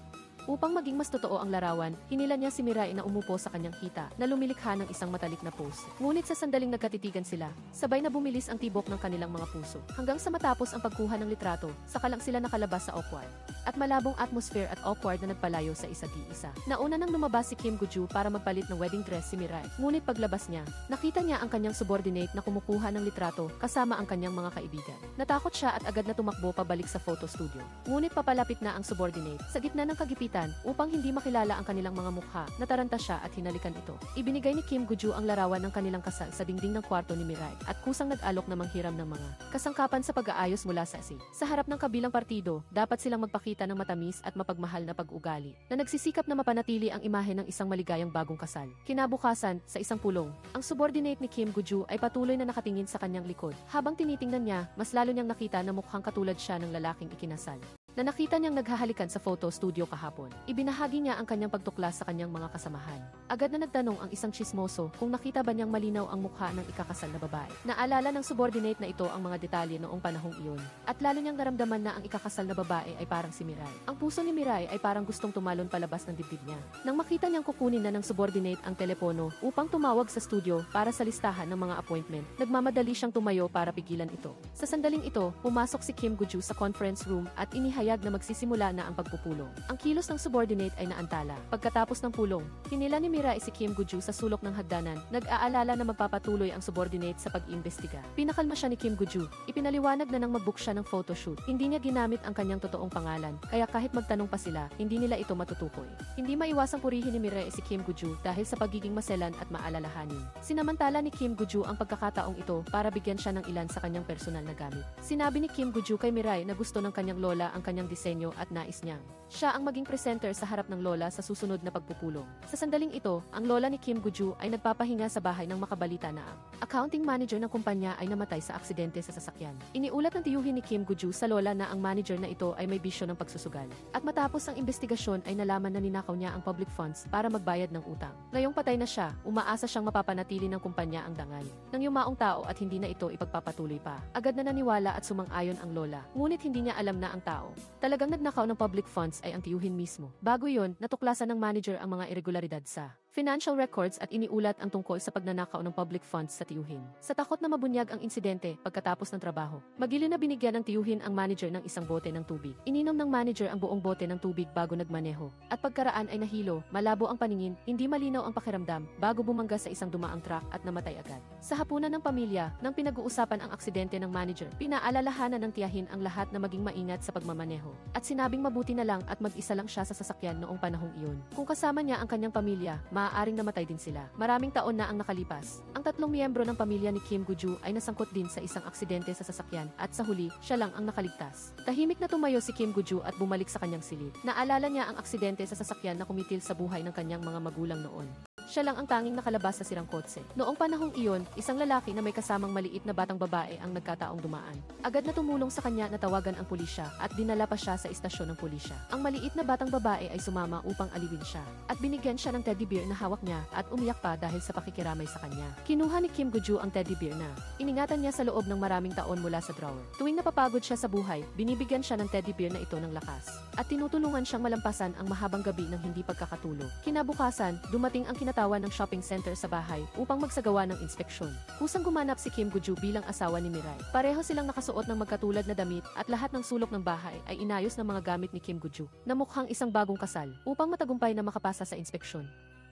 Upang maging mas totoo ang larawan, hinila niya si Mirai na umupo sa kanyang hita na lumilikha ng isang matalik na pose. Ngunit sa sandaling nagkatitigan sila, sabay na bumilis ang tibok ng kanilang mga puso. Hanggang sa matapos ang pagkuha ng litrato, saka lang sila nakalabas sa awkward at malabong atmosphere at awkward na nagpalayo sa isa't isa. Nauna nang lumabas si Kim Guju para magpalit ng wedding dress si Mirai. Ngunit paglabas niya, nakita niya ang kanyang subordinate na kumukuha ng litrato kasama ang kanyang mga kaibigan. Natakot siya at agad na tumakbo pabalik sa photo studio. Ngunit papalapit na ang subordinate sa gitna ng kagipitan upang hindi makilala ang kanilang mga mukha. Nataranta siya at hinalikan ito. Ibinigay ni Kim Guju ang larawan ng kanilang kasal sa dingding ng kwarto ni Mirai at kusang nag-alok na manghiram ng mga kasangkapan sa pag-aayos mula sa si. Sa harap ng kabilang partido, dapat silang magpakita ng matamis at mapagmahal na pag-ugali na nagsisikap na mapanatili ang imahe ng isang maligayang bagong kasal. Kinabukasan, sa isang pulong, ang subordinate ni Kim Guju ay patuloy na nakatingin sa kanyang likod. Habang tinitingnan niya, mas lalo niyang nakita na mukhang katulad siya ng lalaking ikinasal na nakita niyang naghahalikan sa photo studio kahapon. Ibinahagi niya ang kanyang pagtuklas sa kanyang mga kasamahan. Agad na nagtanong ang isang chismoso kung nakita ba niyang malinaw ang mukha ng ikakasal na babae. Naalala ng subordinate na ito ang mga detalye noong panahong iyon. At lalo niyang naramdaman na ang ikakasal na babae ay parang si Mirai. Ang puso ni Mirai ay parang gustong tumalon palabas ng dibdib niya. Nang makita niyang kukunin na ng subordinate ang telepono upang tumawag sa studio para sa listahan ng mga appointment, nagmamadali siyang tumayo para pigilan ito. Sa sandaling ito, pumasok si Kim Guju sa conference room at inihayag na magsisimula na ang pagpupulong. Ang kilos ng subordinate ay naantala. Pagkatapos ng pulong, hinila ni Mirai si Kim Guju sa sulok ng hagdanan, nag-aalala na magpapatuloy ang subordinate sa pag-iimbestiga. Pinakalma siya ni Kim Guju. Ipinaliwanag na nang mag-book siya ng photoshoot. Hindi niya ginamit ang kanyang totoong pangalan, kaya kahit magtanong pa sila, hindi nila ito matutukoy. Hindi maiwasang purihin ni Mirai si Kim Guju dahil sa pagiging maselan at maalalahanin. Sinamantala ni Kim Guju ang pagkakataong ito para bigyan siya ng ilan sa kanyang personal na gamit. Sinabi ni Kim Guju kay Mirai na gusto ng kanyang lola ang kanyang disenyo at nais niyang Siya ang maging presenter sa harap ng lola sa susunod na pagpupulong. Sa sandaling ito, ang lola ni Kim Guju ay nagpapahinga sa bahay ng makabalita na ang accounting manager ng kumpanya ay namatay sa aksidente sa sasakyan. Iniulat ng tiyuhin ni Kim Guju sa lola na ang manager na ito ay may bisyo ng pagsusugal. At matapos ang investigasyon ay nalaman na ninakaw niya ang public funds para magbayad ng utang. Ngayong patay na siya, umaasa siyang mapapanatili ng kumpanya ang dangal ng yumaong tao at hindi na ito ipagpapatuloy pa. Agad na naniwala at sumang-ayon ang lola. Ngunit hindi niya alam na ang tao talagang nagnakaw ng public funds ay ang tiyuhin mismo. Bago yon, natuklasan ng manager ang mga irregularidad sa financial records at iniulat ang tungkol sa pagnanakaw ng public funds sa tiyuhin. Sa takot na mabunyag ang insidente pagkatapos ng trabaho, magili na binigyan ng tiyuhin ang manager ng isang bote ng tubig. Ininom ng manager ang buong bote ng tubig bago nagmaneho. At pagkaraan ay nahilo, malabo ang paningin, hindi malinaw ang pakiramdam, bago bumangga sa isang dumaang truck at namatay agad. Sa hapunan ng pamilya, nang pinag-uusapan ang aksidente ng manager, pinaalalahanan ng tiyahin ang lahat na maging maingat sa pagmamaneho. At sinabing mabuti na lang at mag-isa lang siya sa sasakyan noong panahong iyon. Kung kasama niya ang kanyang pamilya, maaaring namatay din sila. Maraming taon na ang nakalipas. Ang tatlong miyembro ng pamilya ni Kim Guju ay nasangkot din sa isang aksidente sa sasakyan at sa huli, siya lang ang nakaligtas. Tahimik na tumayo si Kim Guju at bumalik sa kanyang silid. Naalala niya ang aksidente sa sasakyan na kumitil sa buhay ng kanyang mga magulang noon. Siya lang ang tanging nakalabas sa sirang kotse. Noong panahong iyon, isang lalaki na may kasamang maliit na batang babae ang nagkataong dumaan. Agad na tumulong sa kanya na tawagan ang pulisya at dinala pa siya sa istasyon ng pulisya. Ang maliit na batang babae ay sumama upang aliwin siya at binigyan siya ng teddy bear na hawak niya at umiyak pa dahil sa pakikiramay sa kanya. Kinuha ni Kim Guju ang teddy bear na iningatan niya sa loob ng maraming taon mula sa drawer. Tuwing napapagod siya sa buhay, binibigyan siya ng teddy bear na ito ng lakas at tinutulungan siyang malampasan ang mahabang gabi ng hindi pagkakatulog. Kinabukasan, dumating ang kinatawan ng shopping center sa bahay upang magsagawa ng inspeksyon. Kusang gumanap si Kim Guju bilang asawa ni Mirai. Pareho silang nakasuot ng magkatulad na damit at lahat ng sulok ng bahay ay inayos ng mga gamit ni Kim Guju na mukhang isang bagong kasal upang matagumpay na makapasa sa inspeksyon.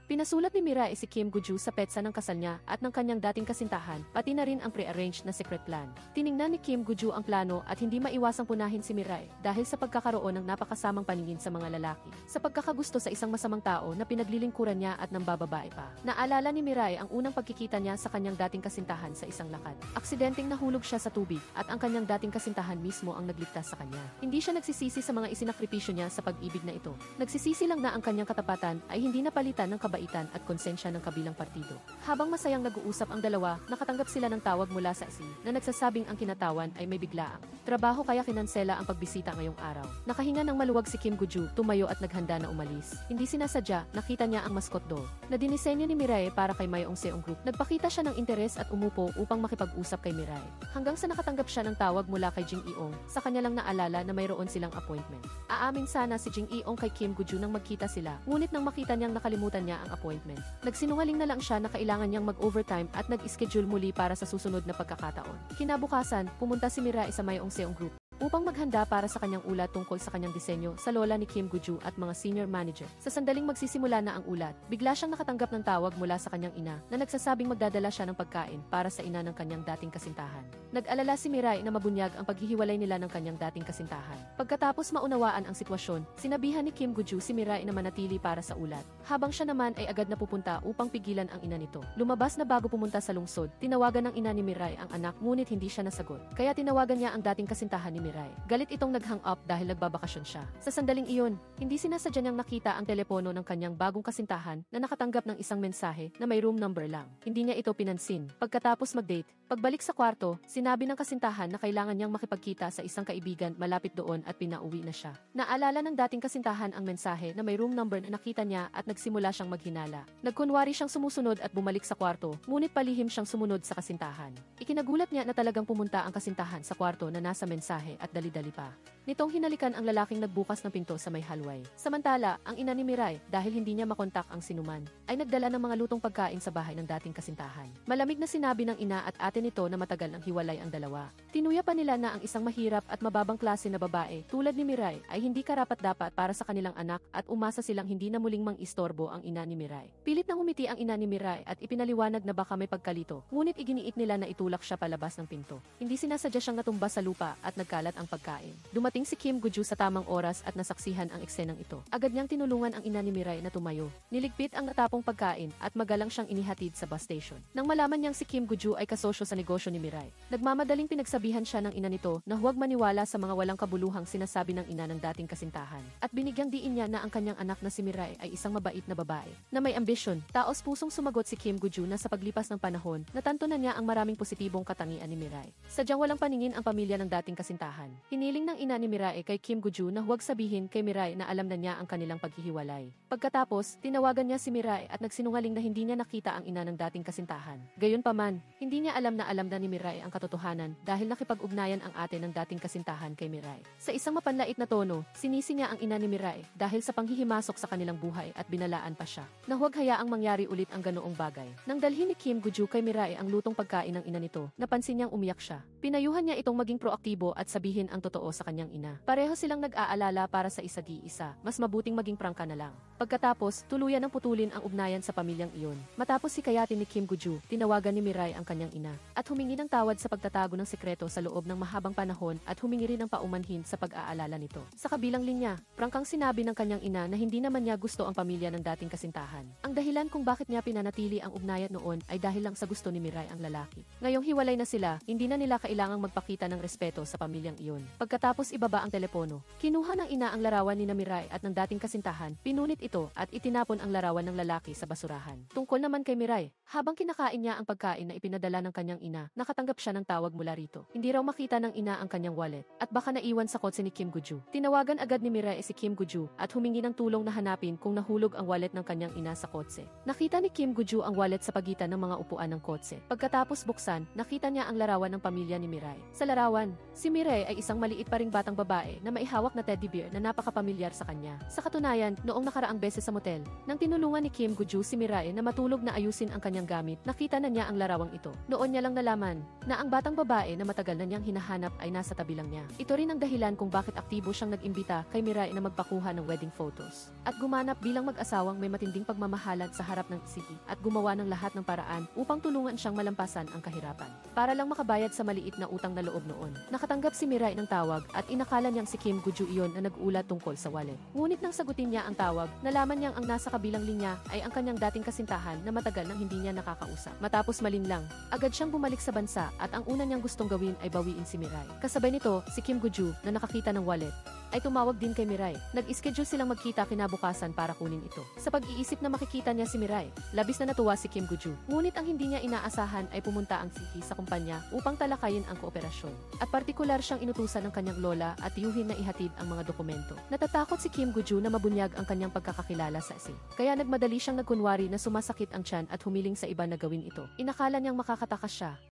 Pinasulat ni Mirai si Kim Guju sa petsa ng kasal niya at ng kanyang dating kasintahan, pati na rin ang pre-arranged na secret plan. Tiningnan ni Kim Guju ang plano at hindi maiwasang punahin si Mirai dahil sa pagkakaroon ng napakasamang paningin sa mga lalaki. Sa pagkakagusto sa isang masamang tao na pinaglilingkuran niya at nambababae pa. Naalala ni Mirai ang unang pagkikita niya sa kanyang dating kasintahan sa isang lakad. Aksidenteng nahulog siya sa tubig at ang kanyang dating kasintahan mismo ang nagligtas sa kanya. Hindi siya nagsisisi sa mga isinakripisyo niya sa pag-ibig na ito. Nagsisisi lang na ang kanyang katapatan ay hindi napalitan ng at konsensya ng kabilang partido. Habang masayang nag-uusap ang dalawa, nakatanggap sila ng tawag mula sa SI na nagsasabing ang kinatawan ay may biglaang trabaho kaya kinansela ang pagbisita ngayong araw. Nakahinga ng maluwag si Kim Guju, tumayo at naghanda na umalis. Hindi sinasadya, nakita niya ang mascot doll na dinisenyo ni Mirai para kay Mayong Seong Group. Nagpakita siya ng interes at umupo upang makipag-usap kay Mirai. Hanggang sa nakatanggap siya ng tawag mula kay Jing Eong, sa kanya lang naalala na mayroon silang appointment. Aamin sana si Jing Eong kay Kim Guju nang magkita sila, ngunit nang makita niyang nakalimutan niya ang appointment. Nagsinungaling na lang siya na kailangan niyang mag-overtime at nag-schedule muli para sa susunod na pagkakataon. Kinabukasan, pumunta si Mirai sa Mayong Seong Group upang maghanda para sa kanyang ulat tungkol sa kanyang disenyo sa lola ni Kim Guju at mga senior manager. Sa sandaling magsisimula na ang ulat, bigla siyang nakatanggap ng tawag mula sa kanyang ina na nagsasabing magdadala siya ng pagkain para sa ina ng kanyang dating kasintahan. Nag-alala si Mirai na mabunyag ang paghihiwalay nila ng kanyang dating kasintahan. Pagkatapos maunawaan ang sitwasyon, sinabihan ni Kim Guju si Mirai na manatili para sa ulat, habang siya naman ay agad na pupunta upang pigilan ang ina nito. Lumabas na bago pumunta sa lungsod, tinawagan ng ina ni Mirai ang anak ngunit hindi siya nasagot. Kaya tinawagan niya ang dating kasintahan ni Mirai. Galit itong nag-hang up dahil nagbabakasyon siya. Sa sandaling iyon, hindi sinasadya niyang nakita ang telepono ng kanyang bagong kasintahan na nakatanggap ng isang mensahe na may room number lang. Hindi niya ito pinansin. Pagkatapos mag-date, pagbalik sa kwarto, sinabi ng kasintahan na kailangan niyang makipagkita sa isang kaibigan malapit doon at pinauwi na siya. Naalala ng dating kasintahan ang mensahe na may room number na nakita niya at nagsimula siyang maghinala. Nagkunwari siyang sumusunod at bumalik sa kwarto, ngunit palihim siyang sumunod sa kasintahan. Ikinagulat niya na talagang pumunta ang kasintahan sa kwarto na nasa mensahe at dali-dali pa. Nitong hinalikan ang lalaking nagbukas ng pinto sa may hallway. Samantala, ang ina ni Mirai, dahil hindi niya makontak ang sinuman, ay nagdala ng mga lutong pagkain sa bahay ng dating kasintahan. Malamig na sinabi ng ina at ate nito na matagal nang hiwalay ang dalawa. Tinuya pa nila na ang isang mahirap at mababang klase na babae, tulad ni Mirai, ay hindi karapat-dapat para sa kanilang anak at umasa silang hindi na muling mang-istorbo ang ina ni Mirai. Pilit nang umiti ang ina ni Mirai at ipinaliwanag na baka may pagkalito, ngunit iginiit nila na itulak siya palabas ng pinto. Hindi sinasadya siyang natumba sa lupa at nagkalat ikalat ang pagkain. Dumating si Kim Guju sa tamang oras at nasaksihan ang eksenang ito. Agad niyang tinulungan ang ina ni Mirai na tumayo. Niligpit ang natapong pagkain at magalang siyang inihatid sa bus station. Nang malaman niyang si Kim Guju ay kasosyo sa negosyo ni Mirai, nagmamadaling pinagsabihan siya ng ina nito na huwag maniwala sa mga walang kabuluhang sinasabi ng ina ng dating kasintahan. At binigyang diin niya na ang kanyang anak na si Mirai ay isang mabait na babae na may ambisyon. Taos pusong sumagot si Kim Guju na sa paglipas ng panahon, natanto na niya ang maraming positibong katangian ni Mirai. Sadyang walang paningin ang pamilya ng dating kasintahan. Hiniling ng ina ni Mirai kay Kim Guju na huwag sabihin kay Mirai na alam na niya ang kanilang paghihiwalay. Pagkatapos, tinawagan niya si Mirai at nagsinungaling na hindi niya nakita ang ina ng dating kasintahan. Gayunpaman, hindi niya alam na ni Mirai ang katotohanan dahil nakipag-ugnayan ang ate ng dating kasintahan kay Mirai. Sa isang mapanlait na tono, sinisi niya ang ina ni Mirai dahil sa panghihimasok sa kanilang buhay at binalaan pa siya na huwag hayaang mangyari ulit ang ganoong bagay. Nang dalhin ni Kim Guju kay Mirai ang lutong pagkain ng ina nito, napansin niyang umiyak siya. Pinayuhan niya itong maging proaktibo at sabihin ang totoo sa kanyang ina. Pareho silang nag-aalala para sa isa't-isa, mas mabuting maging prangka na lang. Pagkatapos, tuluyan ng putulin ang ugnayan sa pamilyang iyon. Matapos sikayatin ni Kim Guju, tinawagan ni Mirai ang kanyang ina at humingi ng tawad sa pagtatago ng sekreto sa loob ng mahabang panahon at humingi rin ng paumanhin sa pag-aalala nito. Sa kabilang linya, prangkang sinabi ng kanyang ina na hindi naman niya gusto ang pamilya ng dating kasintahan. Ang dahilan kung bakit niya pinanatili ang ugnayan noon ay dahil lang sa gusto ni Mirai ang lalaki. Ngayong hiwalay na sila, hindi na nila kailangang magpakita ng respeto sa pamilyang iyon. Pagkatapos ibaba ang telepono, kinuha ng ina ang larawan ni Mirai at ng dating kasintahan, pinunit ito at itinapon ang larawan ng lalaki sa basurahan. Tungkol naman kay Mirai, habang kinakain niya ang pagkain na ipinadala ng kanyang ina, nakatanggap siya ng tawag mula rito. Hindi raw makita ng ina ang kanyang wallet at baka naiwan sa kotse ni Kim Guju. Tinawagan agad ni Mirai si Kim Guju at humingi ng tulong na hanapin kung nahulog ang wallet ng kanyang ina sa kotse. Nakita ni Kim Guju ang wallet sa pagitan ng mga upuan ng kotse. Pagkatapos buksan, nakita niya ang larawan ng pamilya ni Mirai. Sa larawan, si Mirai ay isang maliit pa ring batang babae na maihawak na teddy bear na napakapamilyar sa kanya. Sa katunayan, noong nakaraang beses sa motel, nang tinulungan ni Kim Guju si Mirai na matulog na ayusin ang kanyang gamit, nakita na niya ang larawang ito. Noon niya lang nalaman na ang batang babae na matagal na niyang hinahanap ay nasa tabi lang niya. Ito rin ang dahilan kung bakit aktibo siyang nag-imbita kay Mirai na magpakuha ng wedding photos at gumanap bilang mag-asawang may matinding pagmamahalan sa harap ng city at gumawa ng lahat ng paraan upang tulungan siyang malampasan ang kahirapan. Para lang makabayad sa maliit na utang na loob noon. Nakatanggap si Mirai ng tawag at inakala niyang si Kim Guju iyon na nag-ulat tungkol sa wallet. Ngunit nang sagutin niya ang tawag, nalaman niyang ang nasa kabilang linya ay ang kanyang dating kasintahan na matagal nang hindi niya nakakausap. Matapos malinlang, agad siyang bumalik sa bansa at ang una niyang gustong gawin ay bawiin si Mirai. Kasabay nito, si Kim Guju na nakakita ng wallet ay tumawag din kay Mirai. Nag-schedule silang magkita kinabukasan para kunin ito. Sa pag-iisip na makikita niya si Mirai, labis na natuwa si Kim Guju. Ngunit ang hindi niya inaasahan ay pumunta ang Siki sa kumpanya upang talakayin ang kooperasyon. At partikular siyang inutusan ng kanyang lola at tiyuhin na ihatid ang mga dokumento. Natatakot si Kim Guju na mabunyag ang kanyang pagkakakilala sa Si. Kaya nagmadali siyang nagkunwari na sumasakit ang tiyan at humiling sa iba na gawin ito. Inakala niyang makakatakas siya.